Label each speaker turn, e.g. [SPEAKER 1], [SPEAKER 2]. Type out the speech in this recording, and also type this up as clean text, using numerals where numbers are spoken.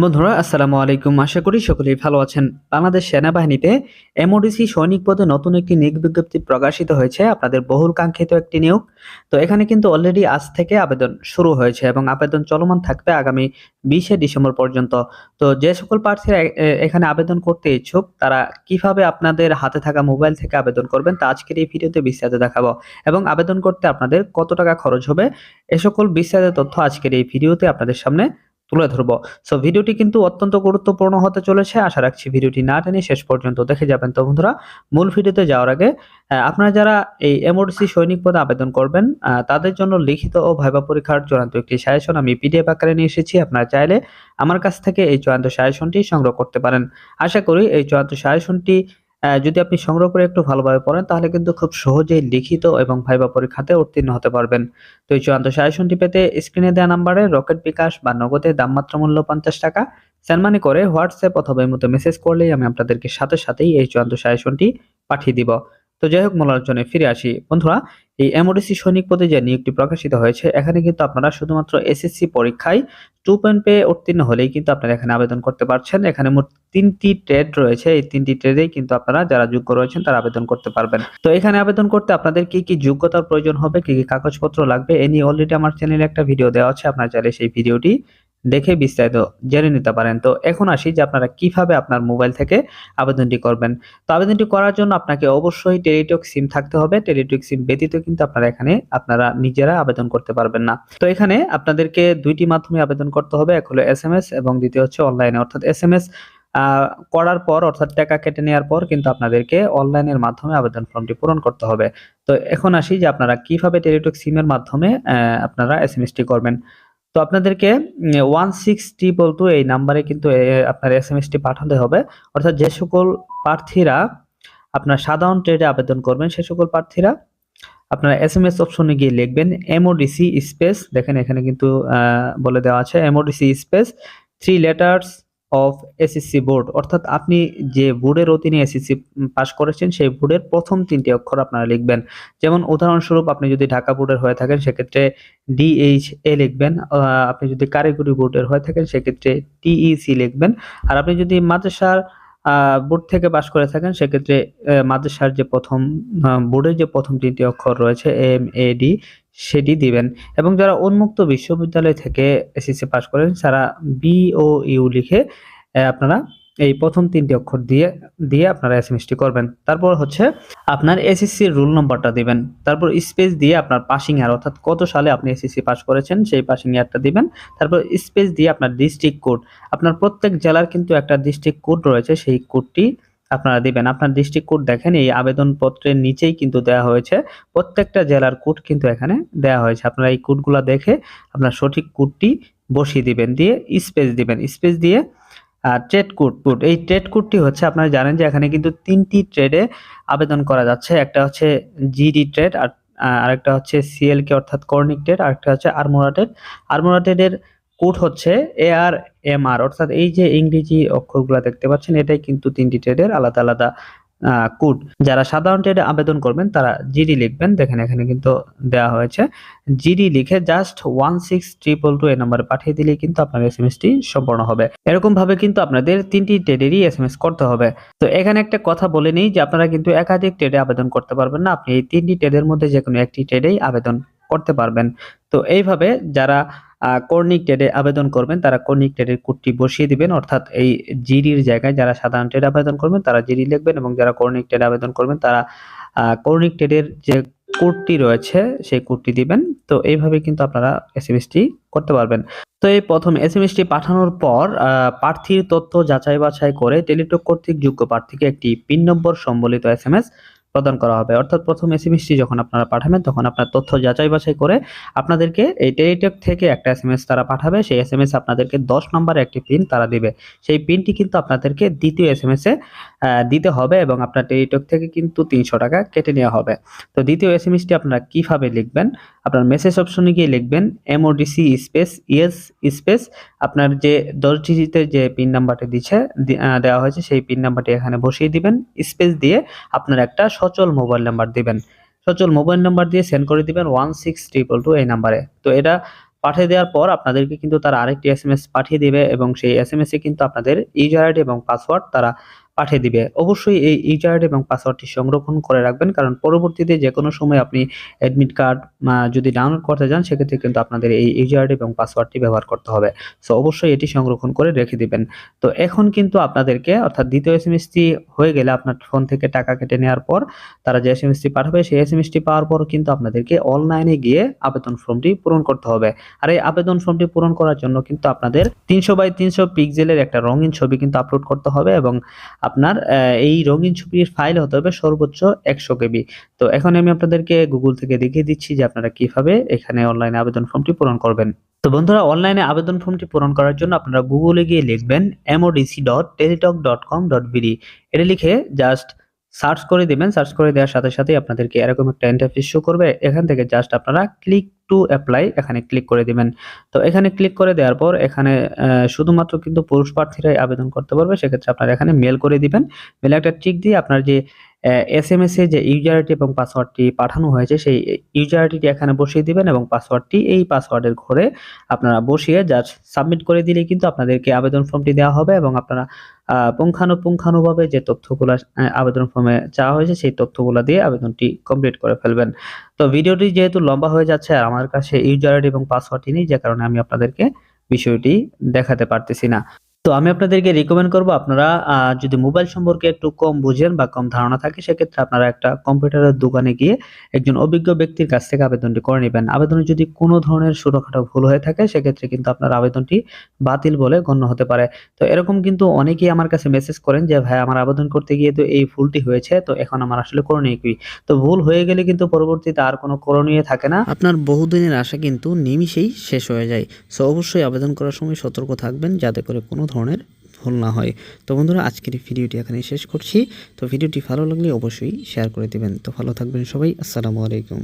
[SPEAKER 1] বন্ধুরা আসসালামু আলাইকুম। আশা করি সকলেই ভালো আছেন। বাংলাদেশ সেনাবাহিনীতে এমওডিসি সৈনিক পদে নতুন একটি নিয়োগ বিজ্ঞপ্তি প্রকাশিত হয়েছে। আপনাদের বহুল কাঙ্ক্ষিত একটি নিয়োগ। তো এখানে কিন্তু অলরেডি আজ থেকে আবেদন শুরু হয়েছে এবং আবেদন চলমান থাকবে আগামী 20শে ডিসেম্বর পর্যন্ত। তো যে সকল প্রার্থীরা এখানে আবেদন করতে ইচ্ছুক তারা কিভাবে আপনাদের হাতে থাকা মোবাইল থেকে আবেদন করবেন তা আজকের এই ভিডিওতে বিস্তারিত দেখাবো। এবং আবেদন করতে আপনাদের কত টাকা খরচ হবে এ সকল বিস্তারিত তথ্য আজকের এই ভিডিওতে আপনাদের সামনে তুলে ধরবো। সো ভিডিওটি কিন্তু অত্যন্ত গুরুত্বপূর্ণ হতে চলেছে। আশা রাখছি ভিডিওটি না টেনে শেষ পর্যন্ত দেখে যাবেন। তো বন্ধুরা, মূল ভিডিওতে যাওয়ার আগে আপনারা যারা এই এমওডিসি সৈনিক পদে আবেদন করবেন তাদের জন্য লিখিত ও ভাইবা পরীক্ষার চূড়ান্ত একটি সাজেশন আমি পিডিএফ আকারে নিয়ে এসেছি। আপনারা চাইলে আমার কাছ থেকে এই চূড়ান্ত সাজেশনটি সংগ্রহ করতে পারেন। আশা করি এই চূড়ান্ত সাজেশনটি যদি আপনি সংগ্রহ করে একটু ভালোভাবে পড়েন তাহলে কিন্তু খুব সহজেই লিখিত এবং ভাইবা পরীক্ষাতে উত্তীর্ণ হতে পারবেন। তো এই চূড়ান্ত সাজেশনটি পেতে স্ক্রিনে দেওয়া নাম্বারে রকেট বিকাশ বা নগদে দামমাত্র মূল্য 50 টাকা সেন্ড মানি করে হোয়াটসঅ্যাপ অথবা ইমোতে মেসেজ করলেই আমি আপনাদেরকে সাথে সাথেই এই চূড়ান্ত সাজেশনটি পাঠিয়ে দিব। তো যাই হোক, মূল আলোচনায় ফিরে আসি। বন্ধুরা, এই এমওডিসি সৈনিক পদে যে নিয়োগটি প্রকাশিত হয়েছে এখানে কিন্তু আপনারা শুধুমাত্র এসএসসি পরীক্ষায় 2 পয়েন্ট পেয়ে উত্তীর্ণ হলেই কিন্তু আপনারা এখানে আবেদন করতে পারছেন। এখানে মোট 3টি ট্রেড রয়েছে। এই 3টি ট্রেডেই কিন্তু আপনারা যারা যোগ্য রয়েছেন তারা আবেদন করতে পারবেন। তো এখানে আবেদন করতে আপনাদের কি যোগ্যতার প্রয়োজন হবে, কি কাগজপত্র লাগবে এ নিয়ে অলরেডি আমার চ্যানেলে একটা ভিডিও দেওয়া আছে। আপনারা চাইলে সেই ভিডিওটি দেখে বিস্তারিত জেনে নিতে পারেন। তো এখন আসি যে আপনারা কিভাবে আপনার মোবাইল থেকে আবেদনটি করবেন। তো আবেদনটি করার জন্য আপনাকে অবশ্যই টেলিটক সিম থাকতে হবে। টেলিটক সিম ব্যতীত কিন্তু আপনারা নিজেরা আবেদন করতে পারবেন না। তো এখানে আপনাদেরকে 2টি মাধ্যমে আবেদন করতে হবে। এক হলো এসএমএস এবং দ্বিতীয় হচ্ছে অনলাইনে। অর্থাৎ এসএমএস করার পর অর্থাৎ টাকা কেটে নেওয়ার পর কিন্তু আপনাদেরকে অনলাইনের মাধ্যমে আবেদন ফর্মটি পূরণ করতে হবে। তো এখন আসি যে আপনারা কিভাবে টেলিটক সিমের মাধ্যমে আপনারা এসএমএসটি করবেন। তো আপনাদেরকে 16322 এই নাম্বারে কিন্তু আপনার এসএমএসটি পাঠাতে হবে। অর্থাৎ যে সকল প্রার্থীরা আপনার সাধারণ ট্রেডে আবেদন করবেন সে সকল প্রার্থীরা আপনারা এসএমএস অপশনে গিয়ে লিখবেন এমওডিসি স্পেস, দেখেন এখানে কিন্তু বলে দেওয়া আছে MODC space 3 letters of SSC board. অর্থাৎ আপনি যে বোর্ডের অধীনে এসএসসি পাস করেছেন সেই বোর্ডের প্রথম 3টি অক্ষর আপনারা লিখবেন। যেমন উদাহরণস্বরূপ আপনি যদি ঢাকা বোর্ডের হয়ে থাকেন সেক্ষেত্রে ডিএইচএ লিখবেন। আপনি যদি কারিগরি বোর্ডের হয়ে থাকেন সেক্ষেত্রে টিইসি লিখবেন। আর আপনি যদি মাদ্রাসার বোর্ড থেকে পাস করে থাকেন সেক্ষেত্রে মাদ্রাসার যে প্রথম বোর্ডের যে প্রথম 3টি অক্ষর রয়েছে এমএডি সেটি দিবেন। এবং যারা উন্মুক্ত বিশ্ববিদ্যালয় থেকে এসএসসি পাস করেন তারা বিওইউ লিখে আপনারা এই প্রথম 3টি অক্ষর দিয়ে আপনারা এসএমএসটি করবেন। তারপর হচ্ছে আপনার এসএসসির রোল নম্বরটা দিবেন। তারপর স্পেস দিয়ে আপনার পাসিং ইয়ার অর্থাৎ কত সালে আপনি এসএসসি পাস করেছেন সেই পাসিং ইয়ারটা দিবেন। তারপর স্পেস দিয়ে আপনার ডিস্ট্রিক্ট কোড, আপনার প্রত্যেক জেলার কিন্তু একটা ডিস্ট্রিক্ট কোড রয়েছে সেই কোডটি আপনারা দিবেন। আপনার ডিস্ট্রিক্ট কোড দেখেন এই আবেদনপত্রের নিচেই কিন্তু দেওয়া হয়েছে। প্রত্যেকটা জেলার কোড কিন্তু এখানে দেওয়া হয়েছে। আপনারা এই কোডগুলা দেখে আপনার সঠিক কোডটি বসিয়ে দিবেন, দিয়ে স্পেস দিবেন। স্পেস দিয়ে ট্রেড কোড, এই ট্রেড কোডটি হচ্ছে আপনারা জানেন যে এখানে কিন্তু 3টি ট্রেডে আবেদন করা যাচ্ছে। একটা হচ্ছে জিডি ট্রেড, আর আরেকটা হচ্ছে সিএলকে অর্থাৎ কর্নিক ট্রেড, আরেকটা হচ্ছে আরমোরা ট্রেড। আরমোরা ট্রেডের কোড হচ্ছে এআরএমআর। অর্থাৎ এই যে ইংরেজি অক্ষরগুলো দেখতে পাচ্ছেন এটাই কিন্তু 3টি ট্রেডের আলাদা আলাদা কোড। যারা সাধারণ ট্রেডে আবেদন করবেন তারা জিডি লিখবেন। দেখেন এখানে কিন্তু দেওয়া হয়েছে জিডি লিখে জাস্ট 16322 এই নম্বরে পাঠিয়ে দিলেই কিন্তু আপনার এসএমএসটি সম্পূর্ণ হবে। এরকম ভাবে কিন্তু আপনাদের 3টি ট্রেডেরই এসএমএস করতে হবে। তো এখানে একটা কথা বলে নিই যে আপনারা কিন্তু একাধিক ট্রেডে আবেদন করতে পারবেন না। আপনি এই 3টি ট্রেডের মধ্যে যে কোনো একটি ট্রেডেই আবেদন করতে পারবেন। তো এইভাবে যারা কর্নিক ট্রেডে আবেদন করবেন তারা কর্নিক ট্রেডের কোডটি বসিয়ে দিবেন। অর্থাৎ এই জিডির জায়গায় যারা সাধারণ ট্রেডে আবেদন করবেন তারা জিডি লিখবেন এবং যারা কর্নিক ট্রেডে আবেদন করবেন তারা কর্নিক ট্রেডের যে কোডটি রয়েছে সেই কোডটি দিবেন। তো এইভাবে কিন্তু আপনারা এসএমএসটি করতে পারবেন। তো এই প্রথম এসএমএসটি পাঠানোর পর প্রার্থীর তথ্য যাচাই বাছাই করে টেলিটক কর্তৃক যোগ্য প্রার্থীকে একটি পিন নম্বর সম্বলিত এসএমএস প্রদান করা হবে। অর্থাৎ প্রথম এসএমএসটি যখন আপনারা পাঠাবেন তখন আপনার তথ্য যাচাই বাছাই করে আপনাদেরকে এই টেলিটক থেকে একটা এসএমএস তারা পাঠাবে। সেই এসএমএস আপনাদেরকে 10 নম্বরের একটি পিন তারা দিবে। সেই পিনটি কিন্তু আপনাদেরকে দ্বিতীয় এসএমএসে দিতে হবে এবং আপনার টেলিটক থেকে কিন্তু 300 টাকা কেটে নেওয়া হবে। তো দ্বিতীয় এসএমএসটি আপনারা কিভাবে লিখবেন, আপনার মেসেজ অপশনে গিয়ে লিখবেন এমওডিসি স্পেস ইয়েস স্পেস আপনার যে 10 ডিজিটের যে পিন নাম্বারটি দেওয়া হয়েছে সেই পিন নাম্বারটি এখানে বসিয়ে দিবেন। স্পেস দিয়ে আপনার একটা সচল মোবাইল নাম্বার দিবেন। সচল মোবাইল নাম্বার দিয়ে সেন্ড করে দিবেন 16322 এই নাম্বারে। তো এটা পাঠিয়ে দেওয়ার পর আপনাদেরকে কিন্তু তারা আরেকটি এসএমএস পাঠিয়ে দিবে এবং সেই এসএমএসে কিন্তু আপনাদের ইউজার আইডি এবং পাসওয়ার্ড তারা পাঠিয়ে দিবে। অবশ্যই এই ইউজার আইডি এবং পাসওয়ার্ডটি সংরক্ষণ করে রাখবেন, কারণ পরবর্তীতে যেকোনো সময় আপনি অ্যাডমিট কার্ড যদি ডাউনলোড করতে যান সেক্ষেত্রে কিন্তু আপনাদের এই ইউজার আইডি এবং পাসওয়ার্ডটি ব্যবহার করতে হবে। সো অবশ্যই এটি সংরক্ষণ করে রেখে দিবেন। তো এখন কিন্তু আপনাদেরকে অর্থাৎ দ্বিতীয় এসএমএসটি হয়ে গেলে আপনার ফোন থেকে টাকা কেটে নেওয়ার পর তারা যে এসএমএসটি পাঠাবে সেই এসএমএসটি পাওয়ার পর কিন্তু আপনাদেরকে অনলাইনে গিয়ে আবেদন ফর্মটি পূরণ করতে হবে। আর এই আবেদন ফর্মটি পূরণ করার জন্য কিন্তু আপনাদের 300x300 পিক্সেলের একটা রঙিন ছবি কিন্তু আপলোড করতে হবে এবং আপনার এই রঙিন ছবির ফাইল হতে হবে সর্বোচ্চ 100 কেবি। তো এখন আমি আপনাদেরকে গুগল থেকে দেখিয়ে দিচ্ছি যে আপনারা কিভাবে এখানে অনলাইনে আবেদন ফর্মটি পূরণ করবেন। তো বন্ধুরা, অনলাইনে আবেদন ফর্মটি পূরণ করার জন্য আপনারা গুগলে গিয়ে লিখবেন modc.teletalk.com.bd। এটা লিখে জাস্ট সার্চ করে দিবেন। সার্চ করে দেওয়ার সাথে সাথেই আপনাদেরকে এরকম একটা ইন্টারফেস শো করবে। এখান থেকে জাস্ট আপনারা ক্লিক টু অ্যাপ্লাই এখানে ক্লিক করে দিবেন। তো এখানে ক্লিক করে দেওয়ার পর এখানে শুধুমাত্র কিন্তু পুরুষ প্রার্থীরাই আবেদন করতে পারবে। সেক্ষেত্রে আপনারা এখানে মেল করে দিবেন। মেলে একটা টিক দিয়ে আপনার যে এসএমএস এ যে ইউজার আইডি এবং পাসওয়ার্ডটি পাঠানো হয়েছে সেই ইউজার আইডিটি এখানে বসিয়ে দিবেন এবং পাসওয়ার্ডটি এই পাসওয়ার্ডের ঘরে আপনারা বসিয়ে জাস্ট সাবমিট করে দিলেই কিন্তু আপনাদেরকে আবেদন ফর্মটি দেওয়া হবে এবং আপনারা পুঙ্খানুপুঙ্খানুভাবে যে তথ্যগুলা আবেদন ফর্মে চাওয়া হয়েছে সেই তথ্যগুলা দিয়ে আবেদনটি কমপ্লিট করে ফেলবেন। তো ভিডিওটি যেহেতু লম্বা হয়ে যাচ্ছে আর আমার কাছে ইউজার আইডি এবং পাসওয়ার্ডটি নেই, যে কারণে আমি আপনাদেরকে বিষয়টি দেখাতে পারতেছি না। তো আমি আপনাদেরকে রিকমেন্ড করব আপনারা যদি মোবাইল সম্পর্কে একটু কম বুঝেন বা কম ধারণা থাকে সেক্ষেত্রে আপনারা একটা কম্পিউটারের দোকানে গিয়ে একজন অভিজ্ঞ ব্যক্তির কাছ থেকে আবেদনটি করে নেবেন। আবেদনে যদি কোনো ধরনের ছোটখাটো ভুল হয়ে থাকে সেক্ষেত্রে কিন্তু আপনার আবেদনটি বাতিল বলে গণ্য হতে পারে। তো এরকম কিন্তু অনেকেই আমার কাছে মেসেজ করেন যে ভাই আমার আবেদন করতে গিয়ে তো এই ভুলটি হয়েছে, তো এখন আমার আসলে করণীয় কি? তো ভুল হয়ে গেলে কিন্তু পরবর্তীতে আর কোনো করণীয় থাকে না। আপনার বহুদিনের আশা কিন্তু নিমিষেই শেষ হয়ে যায়। সো অবশ্যই আবেদন করার সময় সতর্ক থাকবেন যাতে করে কোনো ধরনের ভুল না হয়। তো বন্ধুরা, আজকের এই ভিডিওটি এখানেই শেষ করছি। তো ভিডিওটি ভালো লাগলে অবশ্যই শেয়ার করে দিবেন। তো ভালো থাকবেন সবাই। আসসালামু আলাইকুম।